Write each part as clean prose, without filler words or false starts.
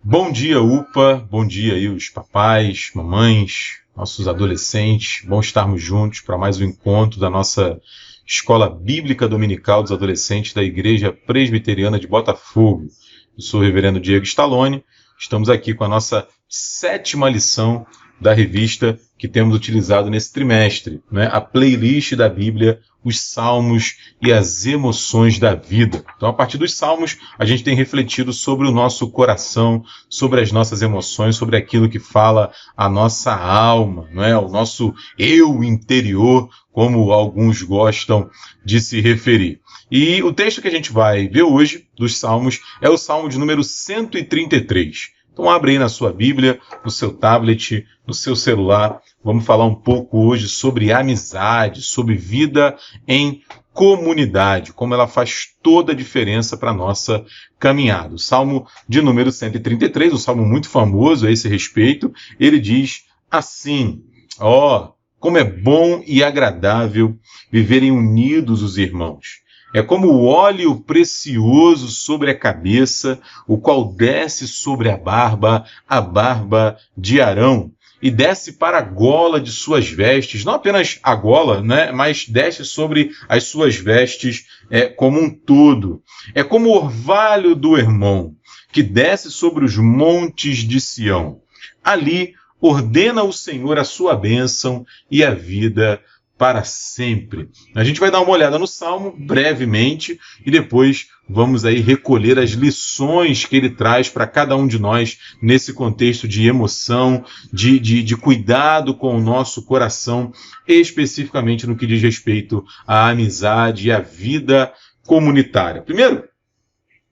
Bom dia, UPA, bom dia aí os papais, mamães, nossos adolescentes. Bom estarmos juntos para mais um encontro da nossa Escola Bíblica Dominical dos Adolescentes da Igreja Presbiteriana de Botafogo. Eu sou o reverendo Diego Stallone, estamos aqui com a nossa 7ª lição da revista que temos utilizado nesse trimestre, né? A playlist da Bíblia, os salmos e as emoções da vida. Então, a partir dos salmos, a gente tem refletido sobre o nosso coração, sobre as nossas emoções, sobre aquilo que fala a nossa alma, não é? O nosso eu interior, como alguns gostam de se referir. E o texto que a gente vai ver hoje, dos salmos, é o salmo de número 133. Então abre aí na sua Bíblia, no seu tablet, no seu celular. Vamos falar um pouco hoje sobre amizade, sobre vida em comunidade, como ela faz toda a diferença para a nossa caminhada. O Salmo de número 133, um salmo muito famoso a esse respeito, ele diz assim: como é bom e agradável viverem unidos os irmãos. É como o óleo precioso sobre a cabeça, o qual desce sobre a barba de Arão, e desce para a gola de suas vestes, não apenas a gola, né, mas desce sobre as suas vestes como um todo. É como o orvalho do Hermon, que desce sobre os montes de Sião. Ali ordena o Senhor a sua bênção e a vida para sempre. A gente vai dar uma olhada no Salmo brevemente e depois vamos aí recolher as lições que ele traz para cada um de nós nesse contexto de emoção, de cuidado com o nosso coração, especificamente no que diz respeito à amizade e à vida comunitária. Primeiro,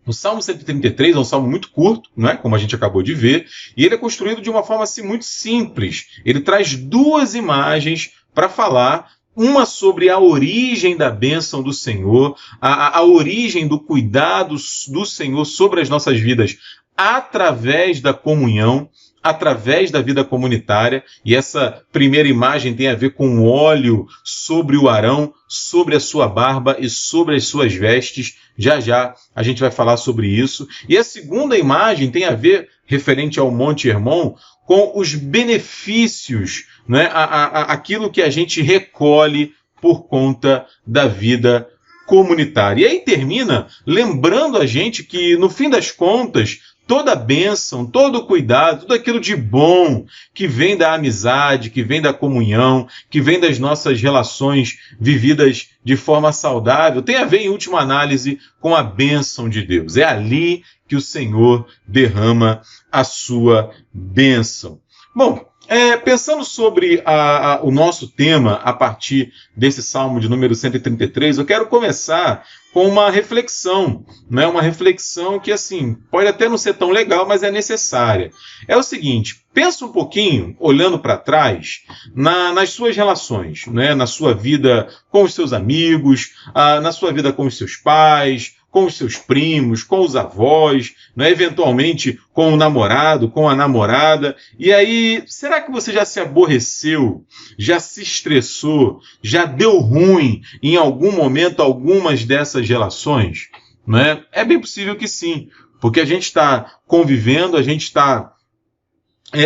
o Salmo 133 é um salmo muito curto, né, como a gente acabou de ver, e ele é construído de uma forma assim, muito simples. Ele traz duas imagens para falar, uma sobre a origem da bênção do Senhor, a origem do cuidado do Senhor sobre as nossas vidas através da comunhão, através da vida comunitária, e essa primeira imagem tem a ver com o óleo sobre o Arão, sobre a sua barba e sobre as suas vestes. Já já a gente vai falar sobre isso. E a segunda imagem tem a ver, referente ao Monte Hermon, com os benefícios, né? Aquilo que a gente recolhe por conta da vida comunitária. E aí termina lembrando a gente que, no fim das contas, toda a bênção, todo o cuidado, tudo aquilo de bom que vem da amizade, que vem da comunhão, que vem das nossas relações vividas de forma saudável, tem a ver, em última análise, com a bênção de Deus. É ali que o Senhor derrama a sua bênção. Bom, pensando sobre o nosso tema a partir desse Salmo de número 133, eu quero começar com uma reflexão, né? Uma reflexão que, assim, pode até não ser tão legal, mas é necessária. É o seguinte: pensa um pouquinho, olhando para trás, nas suas relações, né? Na sua vida com os seus amigos, na sua vida com os seus pais, com os seus primos, com os avós, né? Eventualmente com o namorado, com a namorada. E aí, será que você já se aborreceu, já se estressou, já deu ruim em algum momento algumas dessas relações? Né? É bem possível que sim, porque a gente está convivendo, a gente está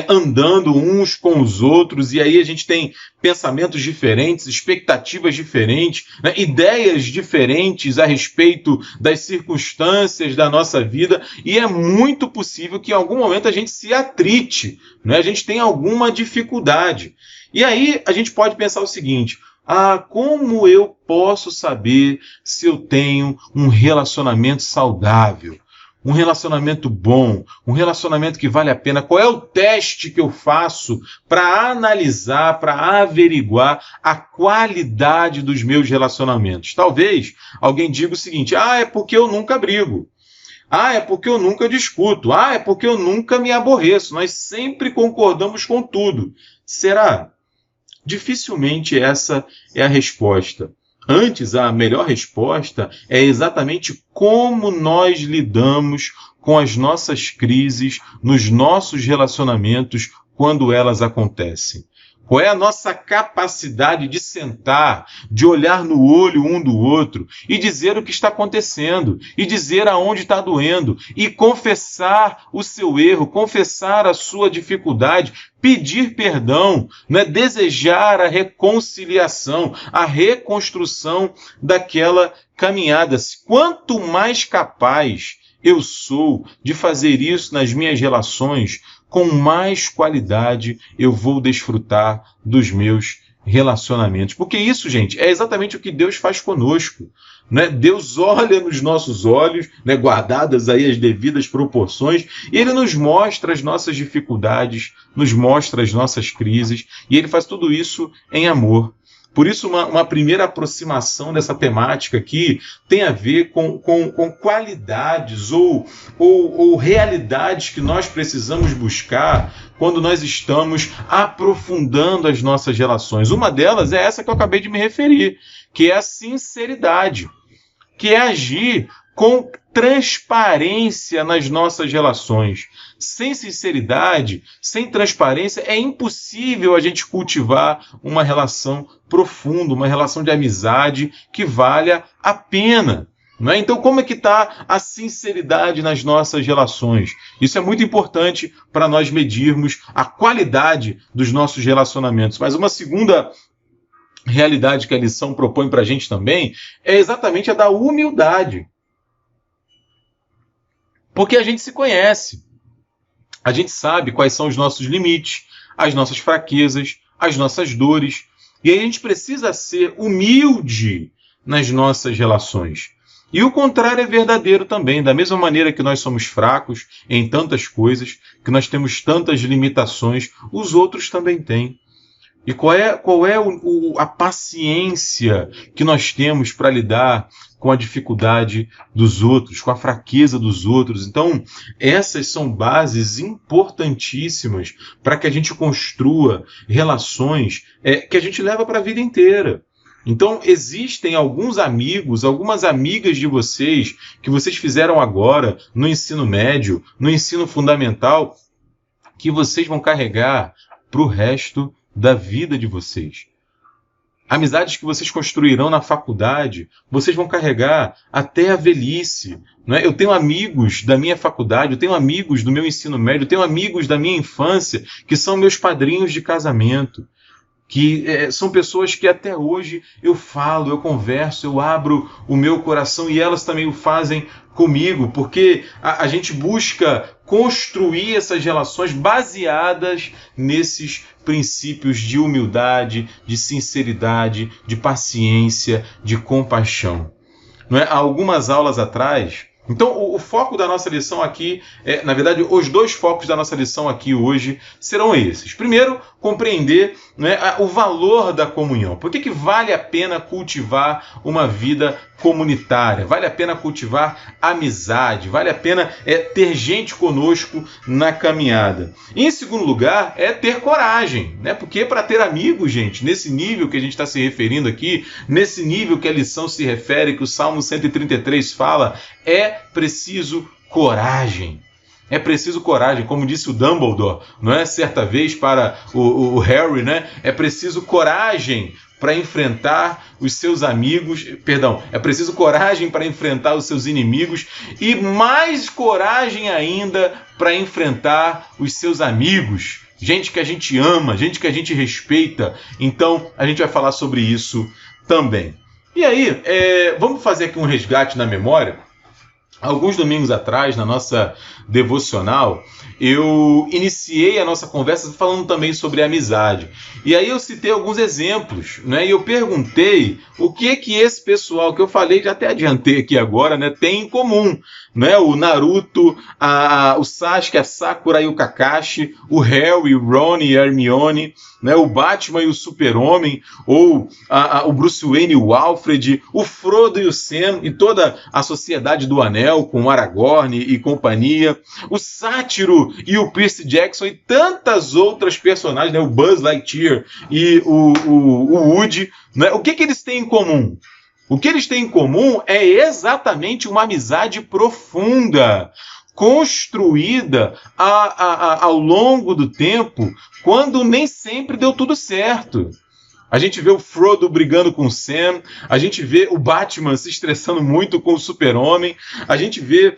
andando uns com os outros, e aí a gente tem pensamentos diferentes, expectativas diferentes, né, ideias diferentes a respeito das circunstâncias da nossa vida, e é muito possível que em algum momento a gente se atrite, né, a gente tenha alguma dificuldade. E aí a gente pode pensar o seguinte: como eu posso saber se eu tenho um relacionamento saudável? Um relacionamento bom, um relacionamento que vale a pena? Qual é o teste que eu faço para analisar, para averiguar a qualidade dos meus relacionamentos? Talvez alguém diga o seguinte: é porque eu nunca brigo. É porque eu nunca discuto. É porque eu nunca me aborreço. Nós sempre concordamos com tudo. Será? Dificilmente essa é a resposta. Antes, a melhor resposta é exatamente como nós lidamos com as nossas crises nos nossos relacionamentos quando elas acontecem. Qual é a nossa capacidade de sentar, de olhar no olho um do outro e dizer o que está acontecendo, e dizer aonde está doendo, e confessar o seu erro, confessar a sua dificuldade, pedir perdão, né? Desejar a reconciliação, a reconstrução daquela caminhada. Quanto mais capaz eu sou de fazer isso nas minhas relações, com mais qualidade eu vou desfrutar dos meus relacionamentos. Porque isso, gente, é exatamente o que Deus faz conosco, né? Deus olha nos nossos olhos, né, guardadas aí as devidas proporções, e Ele nos mostra as nossas dificuldades, nos mostra as nossas crises, e Ele faz tudo isso em amor. Por isso, uma primeira aproximação dessa temática aqui tem a ver com qualidades ou realidades que nós precisamos buscar quando nós estamos aprofundando as nossas relações. Uma delas é essa que eu acabei de me referir, que é a sinceridade, que é agir com transparência nas nossas relações. Sem sinceridade, sem transparência, é impossível a gente cultivar uma relação profunda, uma relação de amizade que valha a pena. Não é? Então, como é que está a sinceridade nas nossas relações? Isso é muito importante para nós medirmos a qualidade dos nossos relacionamentos. Mas uma segunda realidade que a lição propõe para a gente também é exatamente a da humildade. Porque a gente se conhece, a gente sabe quais são os nossos limites, as nossas fraquezas, as nossas dores, e aí a gente precisa ser humilde nas nossas relações. E o contrário é verdadeiro também, da mesma maneira que nós somos fracos em tantas coisas, que nós temos tantas limitações, os outros também têm. E qual é a paciência que nós temos para lidar com a dificuldade dos outros, com a fraqueza dos outros? Então, essas são bases importantíssimas para que a gente construa relações que a gente leva para a vida inteira. Então, existem alguns amigos, algumas amigas de vocês, que vocês fizeram agora no ensino médio, no ensino fundamental, que vocês vão carregar para o resto da vida de vocês. Amizades que vocês construirão na faculdade, vocês vão carregar até a velhice. Não é? Eu tenho amigos da minha faculdade, eu tenho amigos do meu ensino médio, eu tenho amigos da minha infância que são meus padrinhos de casamento. Que são pessoas que até hoje eu falo, eu converso, eu abro o meu coração e elas também o fazem comigo, porque a gente busca construir essas relações baseadas nesses princípios de humildade, de sinceridade, de paciência, de compaixão. Não é? Há algumas aulas atrás. Então, o foco da nossa lição aqui, na verdade, os dois focos da nossa lição aqui hoje serão esses. Primeiro, compreender, né, o valor da comunhão. Por que vale a pena cultivar uma vida comunitária? Vale a pena cultivar amizade? Vale a pena ter gente conosco na caminhada? E, em segundo lugar, ter coragem, né? Porque para ter amigos, gente, nesse nível que a gente está se referindo aqui, nesse nível que a lição se refere, que o Salmo 133 fala, é preciso coragem. É preciso coragem, como disse o Dumbledore, não é? Certa vez para o Harry, né? É preciso coragem para enfrentar os seus amigos, perdão, é preciso coragem para enfrentar os seus inimigos e mais coragem ainda para enfrentar os seus amigos. Gente que a gente ama, gente que a gente respeita. Então, a gente vai falar sobre isso também. E aí, vamos fazer aqui um resgate na memória. Alguns domingos atrás, na nossa devocional, eu iniciei a nossa conversa falando também sobre amizade. E aí eu citei alguns exemplos, né? E eu perguntei o que esse pessoal que eu falei, já até adiantei aqui agora, né, tem em comum. Né? O Naruto, o Sasuke, a Sakura e o Kakashi, o Harry, o Ron e a Hermione, né? O Batman e o Super-Homem, ou o Bruce Wayne e o Alfred, o Frodo e o Sam, e toda a Sociedade do Anel, com o Aragorn e companhia, o Sátiro e o Percy Jackson, e tantas outras personagens, né? O Buzz Lightyear e o Woody, né? O que eles têm em comum? O que eles têm em comum é exatamente uma amizade profunda, construída ao longo do tempo, quando nem sempre deu tudo certo. A gente vê o Frodo brigando com o Sam, a gente vê o Batman se estressando muito com o Super-Homem, a gente vê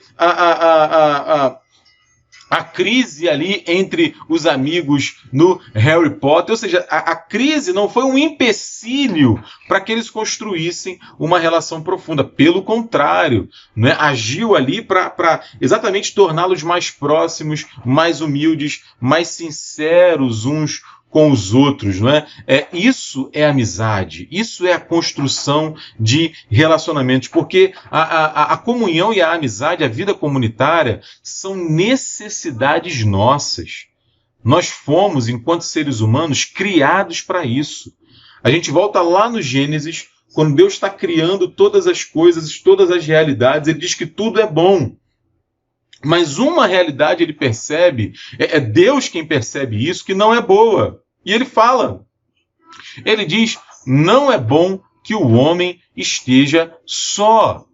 a crise ali entre os amigos no Harry Potter. Ou seja, a crise não foi um empecilho para que eles construíssem uma relação profunda. Pelo contrário, né? Agiu ali para exatamente torná-los mais próximos, mais humildes, mais sinceros uns com os outros, não é? Isso é amizade, isso é a construção de relacionamentos, porque a comunhão e a amizade, a vida comunitária, são necessidades nossas. Nós fomos, enquanto seres humanos, criados para isso. A gente volta lá no Gênesis, quando Deus está criando todas as coisas, todas as realidades, ele diz que tudo é bom. Mas uma realidade ele percebe, é Deus quem percebe isso, que não é boa. E ele fala, ele diz, não é bom que o homem esteja só.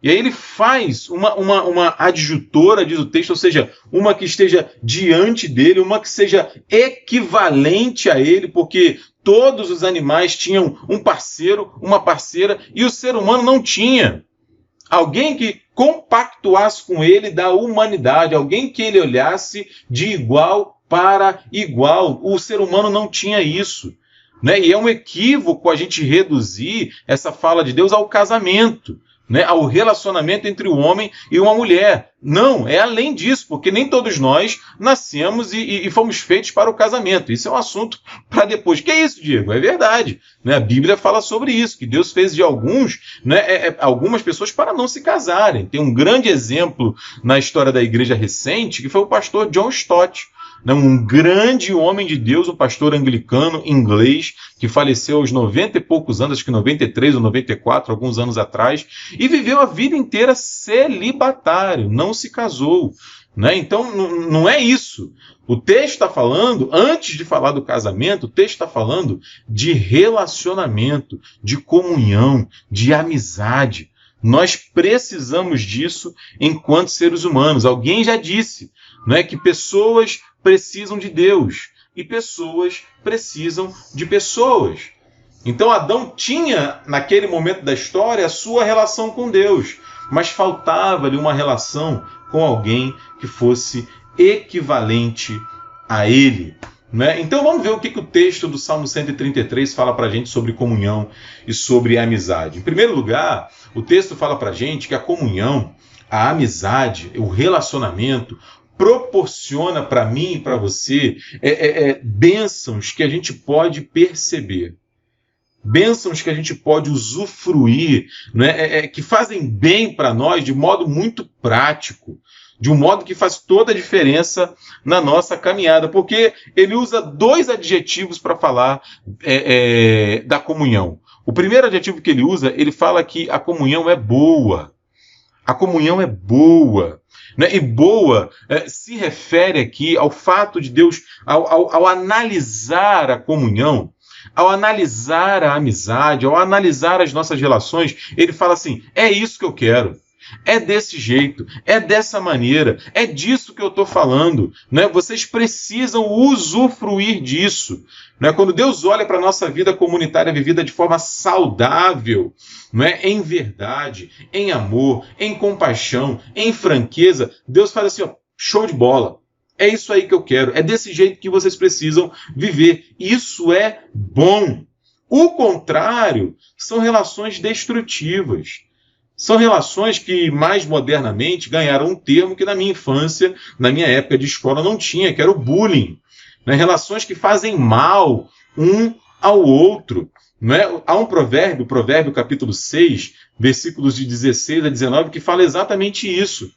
E aí ele faz uma adjutora, diz o texto, ou seja, uma que esteja diante dele, uma que seja equivalente a ele, porque todos os animais tinham um parceiro, uma parceira, e o ser humano não tinha. Alguém que compactuasse com ele da humanidade, alguém que ele olhasse de igual para igual. O ser humano não tinha isso, né? E é um equívoco a gente reduzir essa fala de Deus ao casamento, né? Ao relacionamento entre o homem e uma mulher. Não, é além disso, porque nem todos nós nascemos e fomos feitos para o casamento. Isso é um assunto para depois. Que é isso, Diego? É verdade, né? A Bíblia fala sobre isso, que Deus fez de alguns, né, algumas pessoas para não se casarem. Tem um grande exemplo na história da igreja recente, que foi o pastor John Stott, um grande homem de Deus, um pastor anglicano inglês, que faleceu aos 90 e poucos anos, acho que 93 ou 94, alguns anos atrás, e viveu a vida inteira celibatário, não se casou. Né? Então, não é isso. O texto está falando, antes de falar do casamento, o texto está falando de relacionamento, de comunhão, de amizade. Nós precisamos disso enquanto seres humanos. Alguém já disse, não é, que pessoas precisam de Deus e pessoas precisam de pessoas. Então Adão tinha, naquele momento da história, a sua relação com Deus, mas faltava-lhe uma relação com alguém que fosse equivalente a ele. Né? Então vamos ver o que o texto do Salmo 133 fala para a gente sobre comunhão e sobre amizade. Em primeiro lugar, o texto fala para a gente que a comunhão, a amizade, o relacionamento proporciona para mim e para você bênçãos que a gente pode perceber. Bênçãos que a gente pode usufruir, né? Que fazem bem para nós de modo muito prático, de um modo que faz toda a diferença na nossa caminhada, porque ele usa dois adjetivos para falar da comunhão. O primeiro adjetivo que ele usa, ele fala que a comunhão é boa. A comunhão é boa. Né? E boa se refere aqui ao fato de Deus, ao analisar a comunhão, ao analisar a amizade, ao analisar as nossas relações, ele fala assim, é isso que eu quero. É desse jeito, é dessa maneira, é disso que eu estou falando. Né? Vocês precisam usufruir disso. Né? Quando Deus olha para a nossa vida comunitária vivida de forma saudável, né? Em verdade, em amor, em compaixão, em franqueza, Deus faz assim, ó, show de bola. É isso aí que eu quero, é desse jeito que vocês precisam viver. Isso é bom. O contrário são relações destrutivas. São relações que, mais modernamente, ganharam um termo que na minha infância, na minha época de escola, não tinha, que era o bullying. Né? Relações que fazem mal um ao outro. Né? Há um provérbio, Provérbio capítulo 6, versículos de 16 a 19, que fala exatamente isso.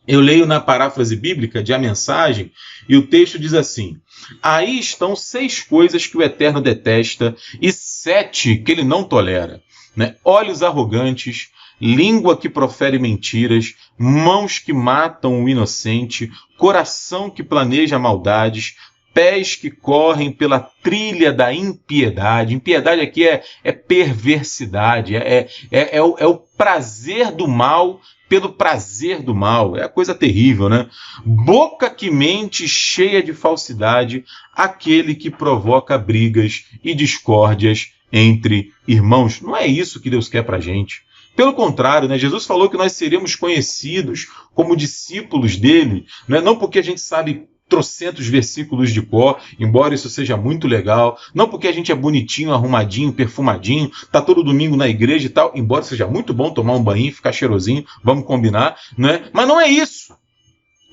Eu leio na paráfrase bíblica de A Mensagem, e o texto diz assim, aí estão 6 coisas que o Eterno detesta e 7 que ele não tolera. Né? Olhos arrogantes, língua que profere mentiras, mãos que matam o inocente, coração que planeja maldades, pés que correm pela trilha da impiedade. Impiedade aqui é perversidade, é o prazer do mal pelo prazer do mal. É coisa terrível, né? Boca que mente, cheia de falsidade, aquele que provoca brigas e discórdias entre irmãos. Não é isso que Deus quer pra gente. Pelo contrário, né? Jesus falou que nós seríamos conhecidos como discípulos dele, né? Não porque a gente sabe trocentos versículos de cor, embora isso seja muito legal, não porque a gente é bonitinho, arrumadinho, perfumadinho, tá todo domingo na igreja e tal, embora seja muito bom tomar um banho, ficar cheirosinho, vamos combinar, né? Mas não é isso.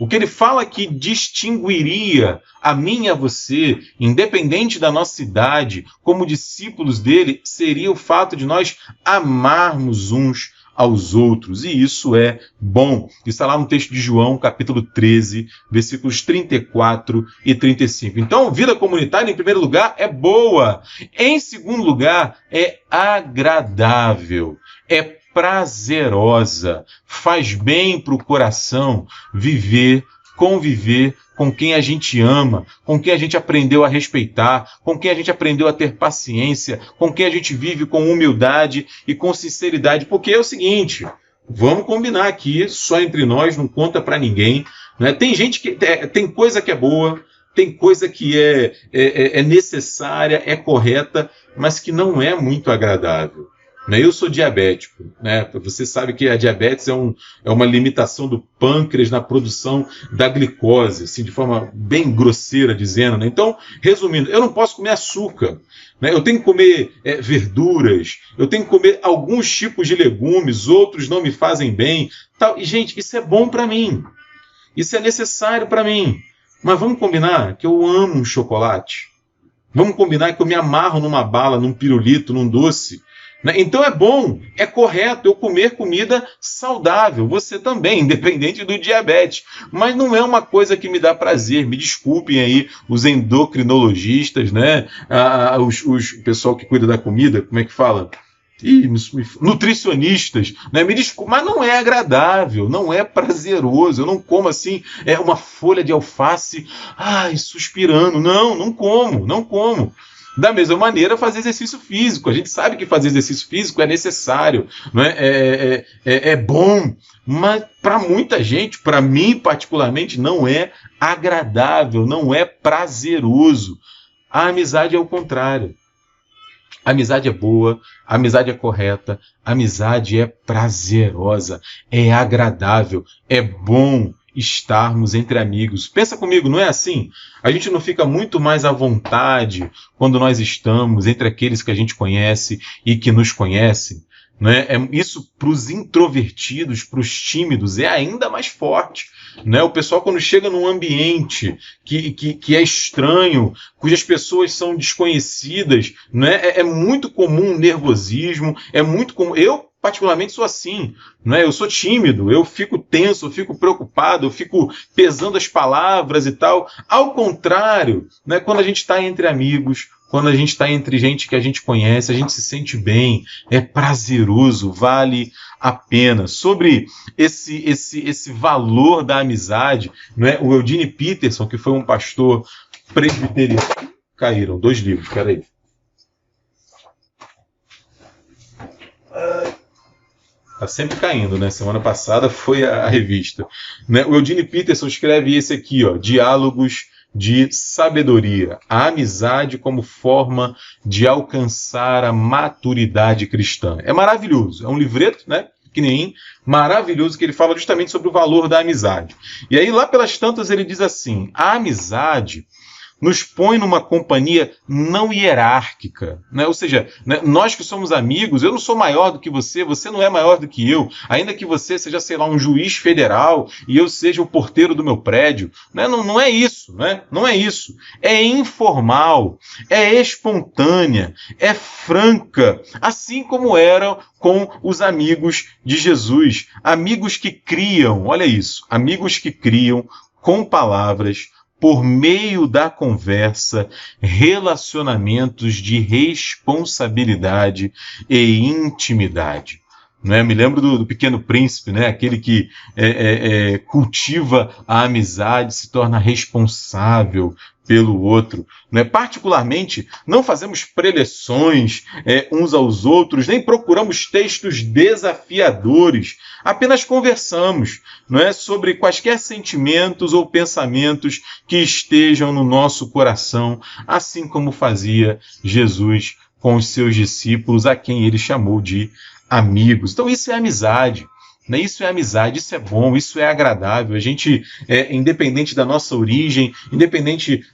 O que ele fala que distinguiria a mim e a você, independente da nossa idade, como discípulos dele, seria o fato de nós amarmos uns aos outros, e isso é bom. Isso está lá no texto de João, capítulo 13, versículos 34 e 35. Então, vida comunitária, em primeiro lugar, é boa. Em segundo lugar, é agradável, é prazerosa, faz bem para o coração conviver com quem a gente ama, com quem a gente aprendeu a respeitar, com quem a gente aprendeu a ter paciência, com quem a gente vive com humildade e com sinceridade. Porque é o seguinte, vamos combinar aqui, só entre nós, não conta para ninguém, né? Tem gente que tem coisa que é boa, tem coisa que é necessária, é correta, mas que não é muito agradável. Eu sou diabético, né? Você sabe que a diabetes é uma limitação do pâncreas na produção da glicose, assim, de forma bem grosseira dizendo, né? Então, resumindo, eu não posso comer açúcar, né? Eu tenho que comer verduras, eu tenho que comer alguns tipos de legumes, outros não me fazem bem, tal. E, gente, isso é bom para mim, isso é necessário para mim, mas vamos combinar que eu amo um chocolate, vamos combinar que eu me amarro numa bala, num pirulito, num doce. Então é bom, é correto eu comer comida saudável, você também, independente do diabetes, mas não é uma coisa que me dá prazer. Me desculpem aí os endocrinologistas, né? O pessoal que cuida da comida, como é que fala? Nutricionistas, né? Me desculpe, mas não é agradável, não é prazeroso. Eu não como assim uma folha de alface, suspirando. Não como. Da mesma maneira, fazer exercício físico. A gente sabe que fazer exercício físico é necessário, né? É bom, mas para muita gente, para mim particularmente, não é agradável, não é prazeroso. A amizade é o contrário. A amizade é boa, a amizade é correta, a amizade é prazerosa, é agradável, é bom estarmos entre amigos. Pensa comigo, não é assim? A gente não fica muito mais à vontade quando nós estamos entre aqueles que a gente conhece e que nos conhecem, né? Isso para os introvertidos, para os tímidos, é ainda mais forte, né? O pessoal, quando chega num ambiente que é estranho, cujas pessoas são desconhecidas, né? É muito comum o nervosismo, é muito comum. Eu particularmente sou assim, né? Eu sou tímido, eu fico tenso, eu fico preocupado, eu fico pesando as palavras e tal. Ao contrário, né? Quando a gente está entre amigos, quando a gente está entre gente que a gente conhece, a gente se sente bem, é prazeroso, vale a pena. Sobre esse valor da amizade, né? O Eugene Peterson, que foi um pastor presbiteriano... Caíram 2 livros, peraí. Está sempre caindo, né? Semana passada foi a revista, né? O Eugene Peterson escreve esse aqui, ó, Diálogos de Sabedoria, a amizade como forma de alcançar a maturidade cristã. É maravilhoso, é um livreto, né? Pequenininho, maravilhoso, que ele fala justamente sobre o valor da amizade. E aí, lá pelas tantas, ele diz assim: a amizade nos põe numa companhia não hierárquica, né? Ou seja, né, nós que somos amigos, eu não sou maior do que você, você não é maior do que eu, ainda que você seja, sei lá, um juiz federal e eu seja o porteiro do meu prédio, né? Não é isso, né? Não é isso. É informal, é espontânea, é franca, assim como era com os amigos de Jesus, amigos que criam, olha isso, amigos que criam com palavras, por meio da conversa, relacionamentos de responsabilidade e intimidade. Né? Me lembro do Pequeno Príncipe, né? Aquele que cultiva a amizade, se torna responsável pelo outro. Né? Particularmente, não fazemos preleções uns aos outros, nem procuramos textos desafiadores, apenas conversamos, não é, sobre quaisquer sentimentos ou pensamentos que estejam no nosso coração, assim como fazia Jesus com os seus discípulos, a quem ele chamou de amigos. Então isso é amizade. Né? Isso é amizade, isso é bom, isso é agradável. A gente, independente da nossa origem, independente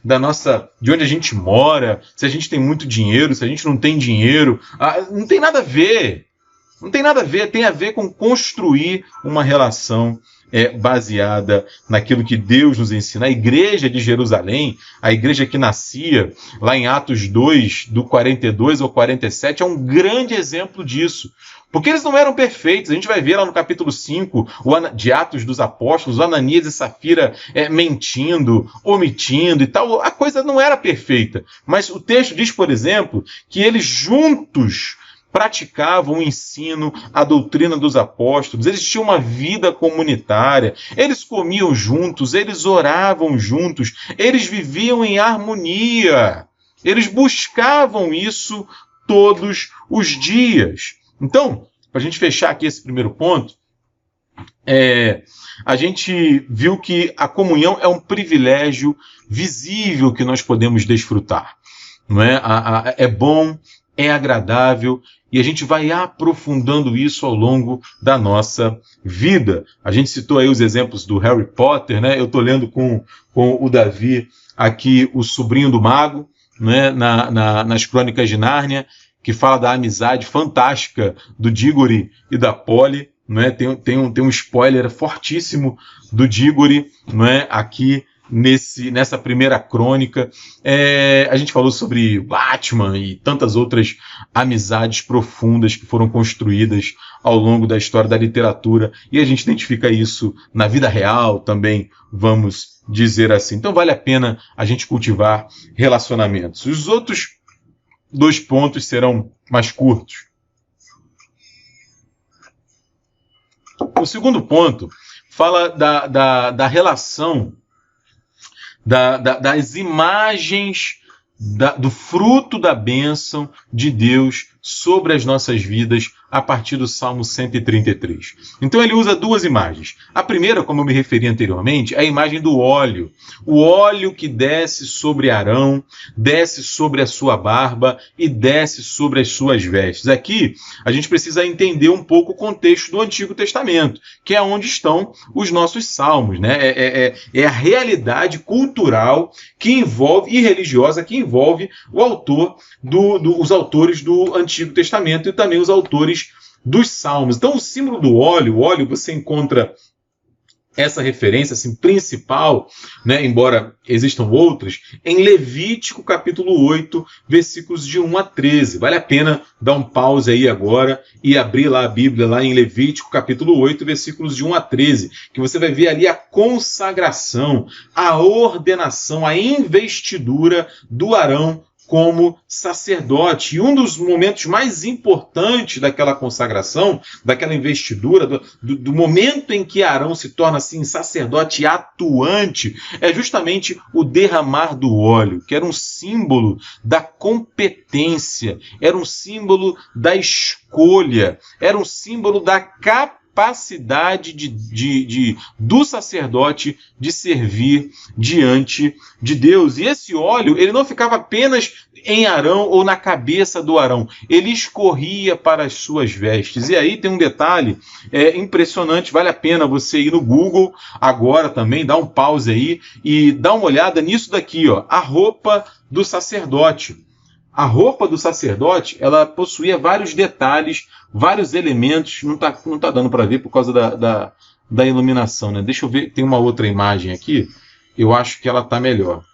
de onde a gente mora, se a gente tem muito dinheiro, se a gente não tem dinheiro, não tem nada a ver. Não tem nada a ver, tem a ver com construir uma relação baseada naquilo que Deus nos ensina. A igreja de Jerusalém, a igreja que nascia lá em Atos 2, do 42 ao 47, é um grande exemplo disso. Porque eles não eram perfeitos. A gente vai ver lá no capítulo 5 de Atos dos Apóstolos, o Ananias e Safira mentindo, omitindo e tal. A coisa não era perfeita. Mas o texto diz, por exemplo, que eles juntos praticavam o ensino, a doutrina dos apóstolos, eles tinham uma vida comunitária, eles comiam juntos, eles oravam juntos, eles viviam em harmonia, eles buscavam isso todos os dias. Então, para a gente fechar aqui esse primeiro ponto, a gente viu que a comunhão é um privilégio visível que nós podemos desfrutar. Não é? É bom, é agradável, e a gente vai aprofundando isso ao longo da nossa vida. A gente citou aí os exemplos do Harry Potter, né? Eu estou lendo com o Davi aqui, o Sobrinho do Mago, né? Nas Crônicas de Nárnia, que fala da amizade fantástica do Diggory e da Polly. Né? Tem um spoiler fortíssimo do Diggory, né? Aqui nessa primeira crônica. A gente falou sobre Batman e tantas outras amizades profundas que foram construídas ao longo da história da literatura, e a gente identifica isso na vida real também, vamos dizer assim. Então vale a pena a gente cultivar relacionamentos. Os outros 2 pontos serão mais curtos. O segundo ponto fala da relação das imagens do fruto da bênção de Deus sobre as nossas vidas a partir do Salmo 133. Então ele usa 2 imagens. A primeira, como eu me referi anteriormente, é a imagem do óleo. O óleo que desce sobre Arão, desce sobre a sua barba e desce sobre as suas vestes. Aqui a gente precisa entender um pouco o contexto do Antigo Testamento, que é onde estão os nossos salmos. Né? É a realidade cultural que envolve, e religiosa, que envolve o autor os autores do Antigo Testamento e também os autores dos Salmos. Então, o símbolo do óleo, você encontra essa referência assim, principal, né, embora existam outras, em Levítico capítulo 8, versículos de 1 a 13. Vale a pena dar um pause aí agora e abrir lá a Bíblia, lá em Levítico capítulo 8, versículos de 1 a 13, que você vai ver ali a consagração, a ordenação, a investidura do Arão como sacerdote. E um dos momentos mais importantes daquela consagração, daquela investidura, do momento em que Arão se torna assim sacerdote atuante, é justamente o derramar do óleo, que era um símbolo da competência, era um símbolo da escolha, era um símbolo da capacidade do sacerdote de servir diante de Deus. E esse óleo, ele não ficava apenas em Arão ou na cabeça do Arão, ele escorria para as suas vestes. E aí tem um detalhe impressionante, vale a pena você ir no Google agora também, dar um pause aí e dar uma olhada nisso daqui, ó, a roupa do sacerdote. A roupa do sacerdote, ela possuía vários detalhes, vários elementos, não tá dando para ver por causa da iluminação, né? Deixa eu ver, tem uma outra imagem aqui, eu acho que ela tá melhor,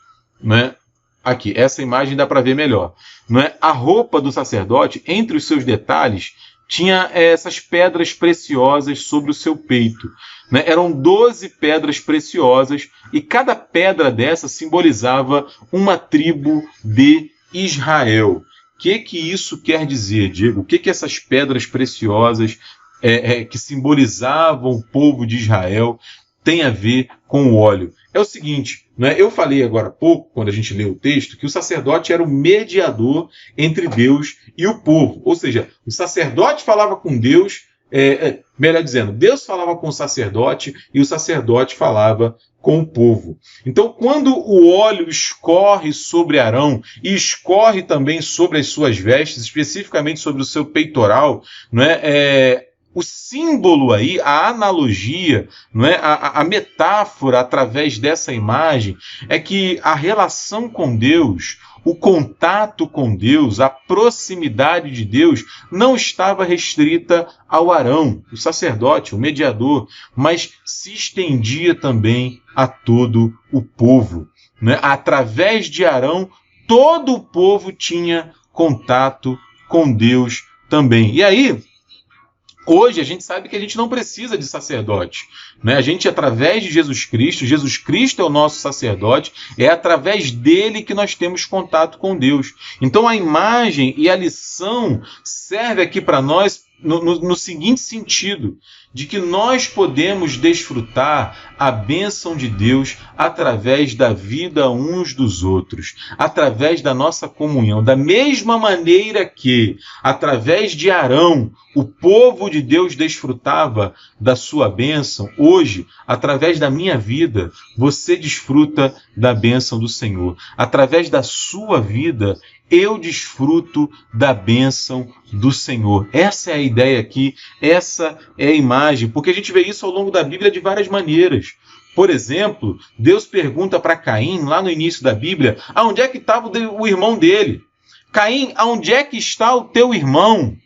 né? Aqui, essa imagem dá para ver melhor, não é? A roupa do sacerdote, entre os seus detalhes, tinha essas pedras preciosas sobre o seu peito, né? Eram 12 pedras preciosas e cada pedra dessa simbolizava uma tribo de Israel. O que isso quer dizer, Diego? O que essas pedras preciosas que simbolizavam o povo de Israel tem a ver com o óleo? é o seguinte, né? Eu falei agora há pouco, quando a gente leu o texto, que o sacerdote era o mediador entre Deus e o povo. Ou seja, o sacerdote falava com Deus, melhor dizendo, Deus falava com o sacerdote e o sacerdote falava com o povo. Então, quando o óleo escorre sobre Arão e escorre também sobre as suas vestes, especificamente sobre o seu peitoral, não é? O símbolo aí, a analogia, não é? A metáfora através dessa imagem é que a relação com Deus, o contato com Deus, a proximidade de Deus não estava restrita ao Arão, o sacerdote, o mediador, mas se estendia também a todo o povo, né? Através de Arão, todo o povo tinha contato com Deus também. E aí, hoje a gente sabe que a gente não precisa de sacerdote, né? A gente, através de Jesus Cristo é o nosso sacerdote, é através dele que nós temos contato com Deus. Então a imagem e a lição serve aqui para nós no seguinte sentido, de que nós podemos desfrutar a bênção de Deus através da vida uns dos outros, através da nossa comunhão. Da mesma maneira que, através de Arão, o povo de Deus desfrutava da sua bênção, hoje, através da minha vida, você desfruta da bênção do Senhor. Através da sua vida, eu desfruto da bênção do Senhor. Essa é a ideia aqui, essa é a imagem, porque a gente vê isso ao longo da Bíblia de várias maneiras. Por exemplo, Deus pergunta para Caim, lá no início da Bíblia, aonde é que estava o irmão dele? Caim, aonde é que está o teu irmão?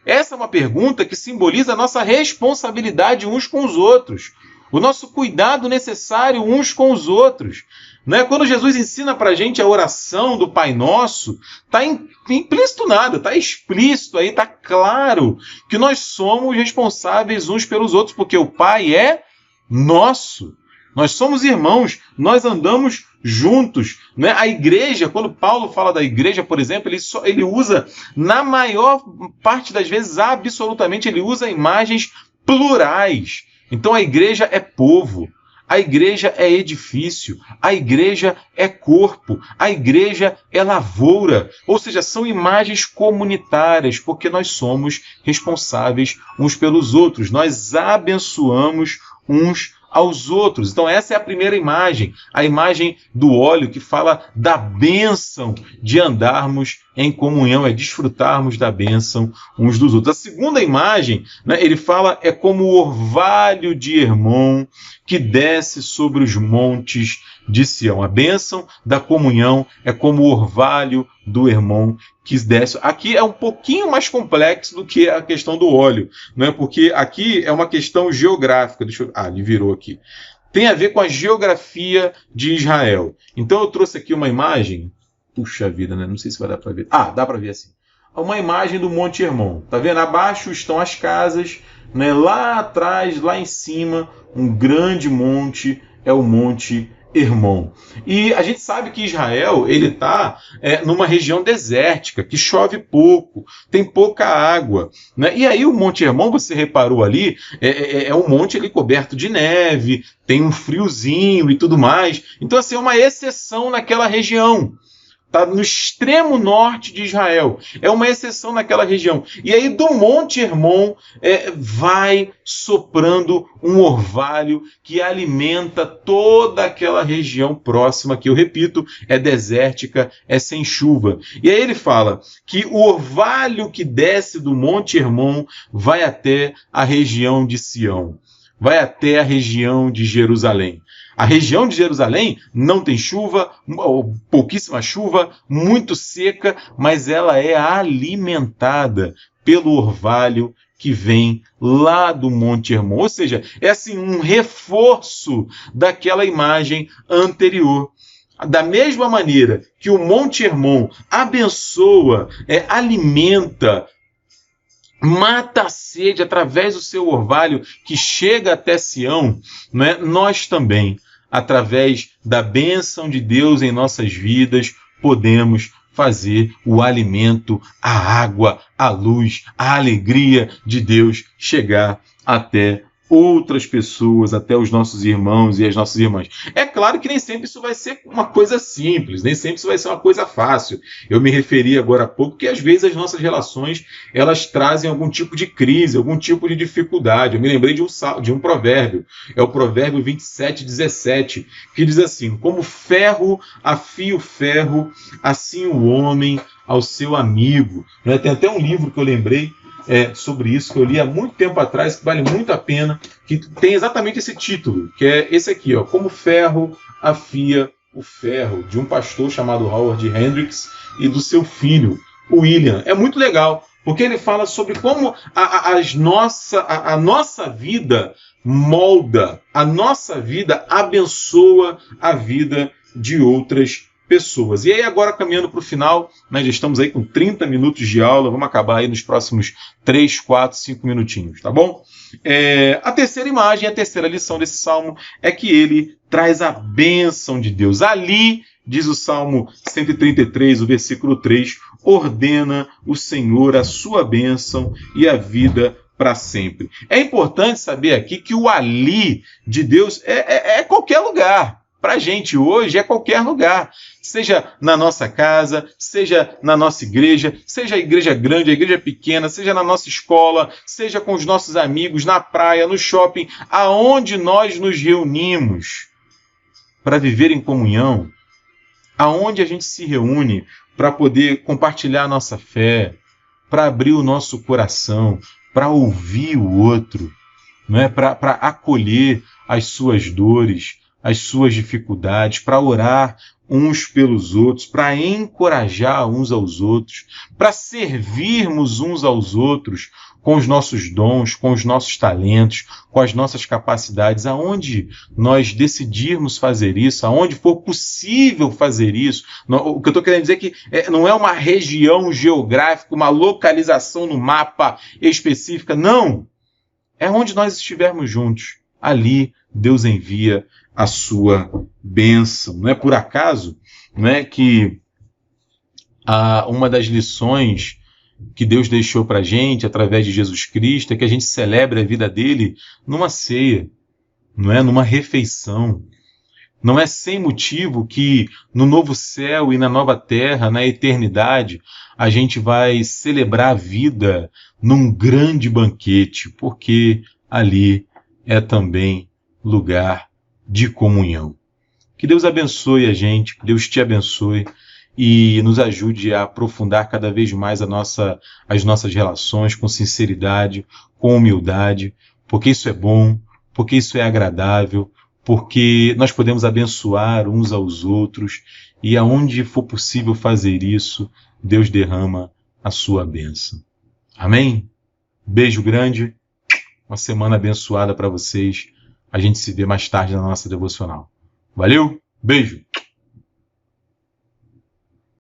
Essa é uma pergunta que simboliza a nossa responsabilidade uns com os outros, o nosso cuidado necessário uns com os outros. Né? Quando Jesus ensina para a gente a oração do Pai Nosso, está implícito nada, está explícito aí, está claro que nós somos responsáveis uns pelos outros, porque o Pai é nosso. Nós somos irmãos, nós andamos juntos. Né? A igreja, quando Paulo fala da igreja, por exemplo, ele usa, na maior parte das vezes, absolutamente, ele usa imagens plurais. Então a igreja é povo. A igreja é edifício, a igreja é corpo, a igreja é lavoura, ou seja, são imagens comunitárias, porque nós somos responsáveis uns pelos outros, nós abençoamos uns aos outros. Então essa é a primeira imagem, a imagem do óleo que fala da bênção de andarmos em comunhão, é desfrutarmos da bênção uns dos outros. A segunda imagem, né, ele fala, é como o orvalho de Hermon que desce sobre os montes de Sião. A bênção da comunhão é como o orvalho do Hermon que desce. Aqui é um pouquinho mais complexo do que a questão do óleo, né? Porque aqui é uma questão geográfica. Ele virou aqui. Tem a ver com a geografia de Israel. Então eu trouxe aqui uma imagem. Puxa vida, né? Não sei se vai dar para ver. Dá para ver assim. Uma imagem do Monte Hermon. Tá vendo? Abaixo estão as casas, né? Lá atrás, lá em cima, um grande monte, é o Monte Hermon. E a gente sabe que Israel ele está numa região desértica, que chove pouco, tem pouca água. Né? E aí o Monte Hermon, você reparou ali, é um monte ali coberto de neve, tem um friozinho e tudo mais. Então, assim, é uma exceção naquela região. Está no extremo norte de Israel. É uma exceção naquela região. E aí do Monte Hermon vai soprando um orvalho que alimenta toda aquela região próxima, que eu repito, é desértica, é sem chuva. E aí ele fala que o orvalho que desce do Monte Hermon vai até a região de Sião. Vai até a região de Jerusalém. A região de Jerusalém não tem chuva, pouquíssima chuva, muito seca, mas ela é alimentada pelo orvalho que vem lá do Monte Hermon. Ou seja, é assim um reforço daquela imagem anterior. Da mesma maneira que o Monte Hermon abençoa, alimenta, mata a sede através do seu orvalho que chega até Sião, né? Nós também, através da bênção de Deus em nossas vidas, podemos fazer o alimento, a água, a luz, a alegria de Deus chegar até outras pessoas, até os nossos irmãos e as nossas irmãs. É claro que nem sempre isso vai ser uma coisa simples, nem sempre isso vai ser uma coisa fácil. Eu me referi agora há pouco que às vezes as nossas relações elas trazem algum tipo de crise, algum tipo de dificuldade. Eu me lembrei de um provérbio, é o provérbio 27:17, que diz assim: como ferro afia o ferro, assim o homem ao seu amigo. Tem até um livro que eu lembrei sobre isso, que eu li há muito tempo atrás, que vale muito a pena, que tem exatamente esse título, que é esse aqui, ó, Como Ferro Afia o Ferro, de um pastor chamado Howard Hendricks e do seu filho, o William. É muito legal, porque ele fala sobre como a nossa vida molda, a nossa vida abençoa a vida de outras pessoas. E aí agora caminhando para o final, já estamos aí com 30 minutos de aula, vamos acabar aí nos próximos 3, 4, 5 minutinhos, tá bom? A terceira imagem, a terceira lição desse salmo é que ele traz a bênção de Deus. Ali, diz o Salmo 133, o versículo 3, ordena o Senhor a sua bênção e a vida para sempre. É importante saber aqui que o ali de Deus é qualquer lugar. Para a gente hoje é qualquer lugar, seja na nossa casa, seja na nossa igreja, seja a igreja grande, a igreja pequena, seja na nossa escola, seja com os nossos amigos, na praia, no shopping, aonde nós nos reunimos para viver em comunhão, aonde a gente se reúne para poder compartilhar a nossa fé, para abrir o nosso coração, para ouvir o outro, para acolher as suas dores, as suas dificuldades, para orar uns pelos outros, para encorajar uns aos outros, para servirmos uns aos outros com os nossos dons, com os nossos talentos, com as nossas capacidades, aonde nós decidirmos fazer isso, aonde for possível fazer isso. O que eu estou querendo dizer é que não é uma região geográfica, uma localização no mapa específica, não. É onde nós estivermos juntos. Ali Deus envia a sua bênção. Não é por acaso, que uma das lições que Deus deixou para a gente, através de Jesus Cristo, é que a gente celebre a vida dele numa ceia, numa refeição. Não é sem motivo que no novo céu e na nova terra, na eternidade, a gente vai celebrar a vida num grande banquete, porque ali é também lugar de comunhão. Que Deus abençoe a gente, que Deus te abençoe e nos ajude a aprofundar cada vez mais as nossas relações com sinceridade, com humildade, porque isso é bom, porque isso é agradável, porque nós podemos abençoar uns aos outros e aonde for possível fazer isso, Deus derrama a sua bênção. Amém? Beijo grande, uma semana abençoada para vocês. A gente se vê mais tarde na nossa devocional. Valeu, beijo!